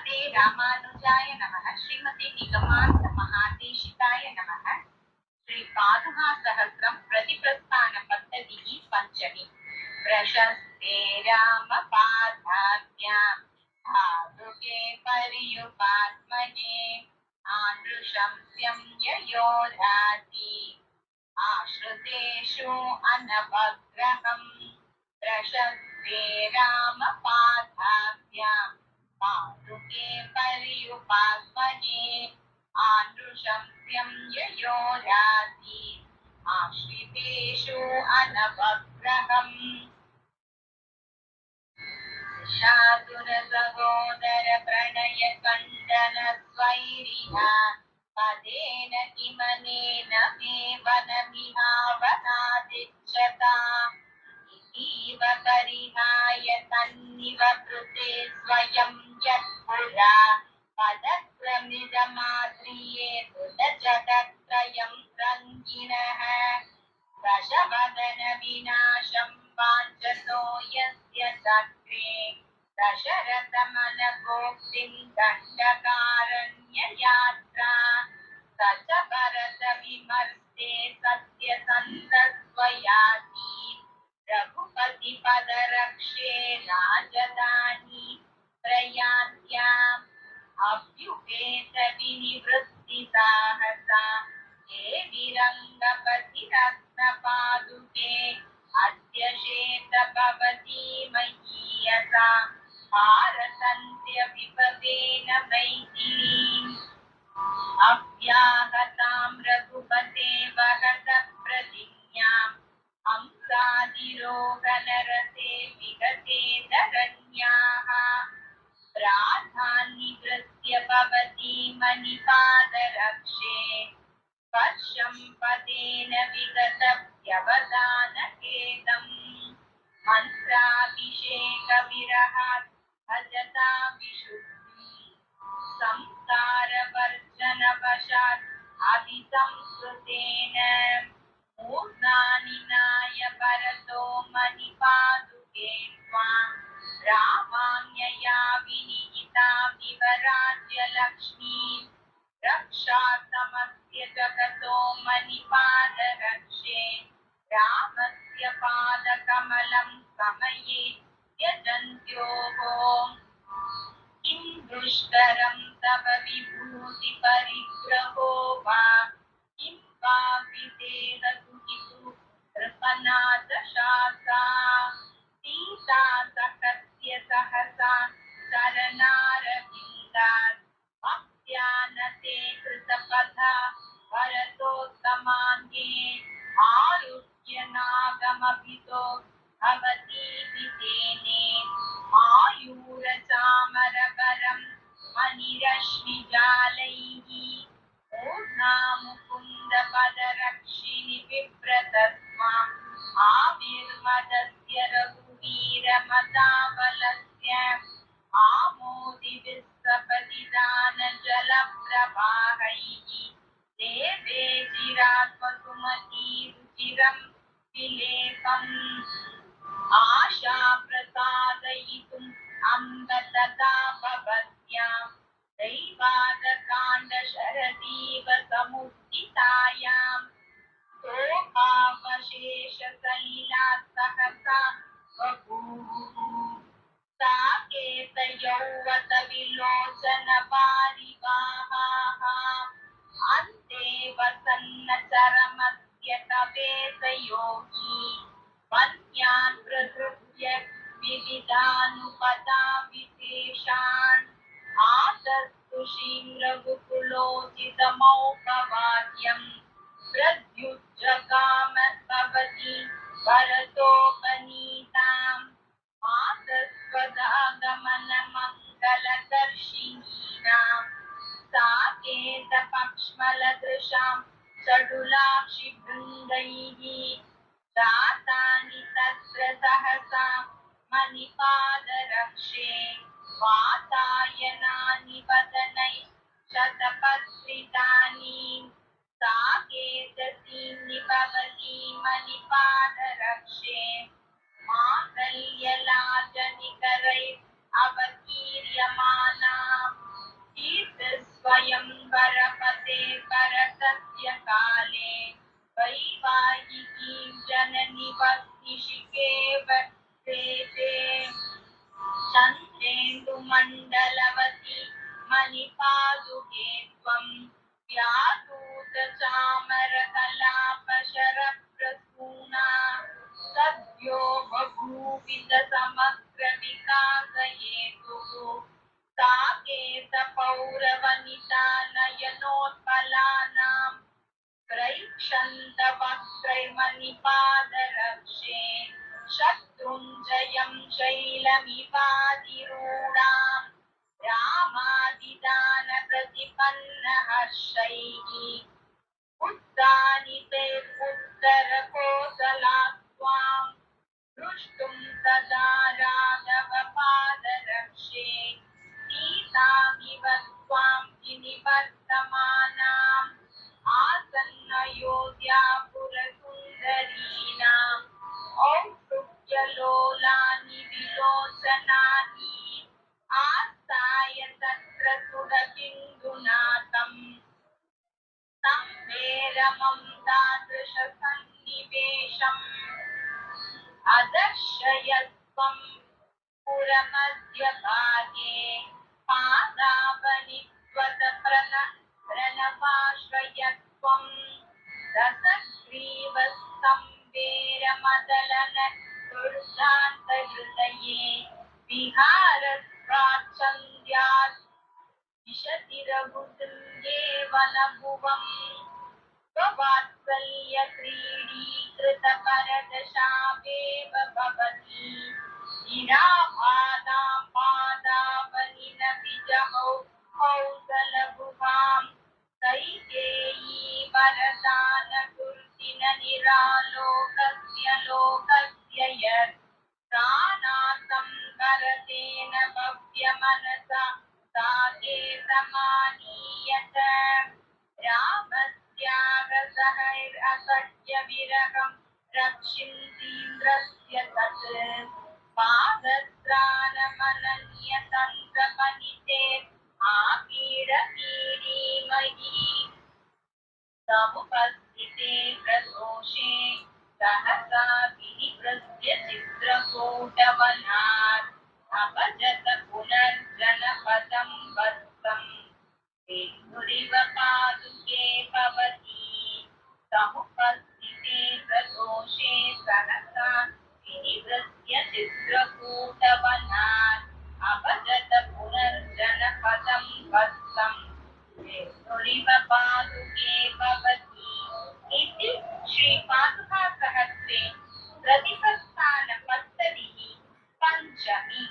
श्रीमते रामानुजाय नमः। श्रीमते निगमान्त महादेशिकाय नमः। श्री पादुका सहस्रं प्रतिप्रस्थान पद्धतिः पंचमी। प्रशस्ते राम पादाभ्यां पादुके पर्युपात्मने आनृशंस्यं ययोधाति आश्रितेषु अनवग्रहम्। प्रशस्ते राम पादाभ्यां पादुके पर्युपात्मने आनृशंस्यं ययोधाति आश्रितेषु अनवग्रहम्। शातुर सहोदर प्रणय कण्डन स्वैरिणा पदेन किमनेन मे वनमिहावनादिच्छता इतीव परिहाय तन्निव कृते स्वयं यत्पुरा पदक्रमिदमाद्रिये जगत्त्रयं रङ्गिणः दशवदन विनाशं वाञ्छतो यस्य चक्रे दशरथमनगोप्तिं दण्डकारण्ययात्रा स च भरतविमर्शे सत्यसन्धस्वयाति रघुपतिपदरक्षे राजधानी प्रयान्त्याम् अभ्युपेतविनिवृत्तिसाहसा देवीरङ्गपतिरत्नपादुके अद्य शेत भवती मयीयसा भारतन्त्यविपदेन मैथिलीम् अव्याहतां रघुपते वहत प्रतिज्ञाम् हंसादिरोहणरते विगते धरण्याः प्राधान्यवृत्य भवती मणिपादरक्षे स्पर्शं पदेन विगतव्यवधानखेदम् मन्त्राभिषेकविरहात् भजता विशुद्धिम् संसारवर्जनवशात् अभिसंस्कृतेन मूर्धानिनाय भरतो मणिपादुके त्वां रामाज्ञया विनिहितामिव राज्यलक्ष्मीम् रक्षार्थमस्य जगतो मणिपादरक्षे रामस्य पादकमलं समये यजन्त्योः किं दुष्करं तव विभूतिपरिग्रहो वा किं वा विदेहसुखितु कृपनाथशासा सीता सकस्य सहसा शरणारविन्दात् भक्त्यानते कृतपथा भरतोत्तमाङ्गे आरुह्यनागमभितो भवती वितेने आयूरचामरवरं मणिरश्मिजालैः मूर्धा मुकुन्दपदरक्षिणि बिभ्रतस्माम् आविर्मदस्य रघुवीरमदाबलस्य आमोदिविस्तपदिदानजलप्रवाहैः देवे चिरात्मसुमतीरुचिरं विलेपम् आशाप्रसादयितुम् अम्ब तदा भवत्यां दैवादकाण्डशरदीव समुत्थितायां शोभावशेषसलिलात् सहसा बभूवुः सा केतयौवत विलोचनवारिवाहाः अन्ते वसन्न चरमस्य तवेत योगी वन्यान् प्रहृत्य विविधानुपदा विशेषान् आदस्तुषीं रघुकुलोचितमौपवाद्यम् प्रद्युज्जगाम भवती भरतोपनीताम् आदस्वदागमनमङ्गलदर्शिनीनाम् साकेतपक्ष्मलदृशां षडुलाक्षिबृन्दैः दातानि तत्र सहसा मणिपादरक्षे वातायनानि वदनै शतपत्रितानि साकेतसीं निभवती मणिपादरक्षे माङ्गल्यलाजनिकरैः अवकीर्यमाना स्वयंवरपते परतस्य काले वैवाहिकीं जननि वह्निशिखेवर्तेते चन्द्रेन्दुमण्डलवती मणिपादुके त्वं व्याधूतचामरकलापशरप्रसूना सद्यो बभूविद समग्रविकासयेतुः सा केतपौरवनिता नयनोत्पलानां क्रैक्षन्तवक्त्रैर्मणिपादरक्षे शत्रुञ्जयं शैलमिवाधिरूढां रामादिदानप्रतिपन्नहर्षैः पुत्राणि ते उत्तरकोसलास्त्वां दृष्टुं तदा राघवपादरक्षे सीतामिव त्वां विनिवर्तमानाम् आसन्नयोध्यापुरसुन्दरीणाम् औत्सुक्यलोलानि विलोचनानि आस्ताय तत्र सुरबिन्दुनाथम् तं वेरमं तादृशसन्निवेशम् अदर्शयत्वं पुरमध्यभागे पादावनित्वतप्रणवाश्रयत्वं रसग्रीवस्तम्भेरमदलन दुर्गान्तहृदये विहारस्वाच्छन्द्यात् विशतिरघुतुल्ये वनभुवम् स्ववात्सल्यक्रीडीकृतपरदशावेव भवति निराभादां पादावनिनविजहौ कौसलगुहां कैकेयी वरदानकुर्दिन निरालोकस्य लोकस्य यत् प्राणातं करतेन भव्यमनसा साकेतमानीयत रामस्यागसहैरसह्यविरहं रक्षिन्दीन्द्रस्य तत् पादत्राणमनन्यतन्त्रपनिते आपीडपीडीमयी समुपस्थिते प्रदोषे सहसा विनिवृत्य चित्रकूटवनात् अपजत पुनर्जनपदं वत्सम् वेणुरिव पादुके भवति समुपस्थिते प्रदोषे सहसा विनिवृत्य चित्रकूटवनात् अपजत पुनर्जनपदं वत्सम् वेणुरिव पादुके भवति इति श्रीपादुकासहस्रे प्रतिपत्तानपद्धतिः पञ्चमी।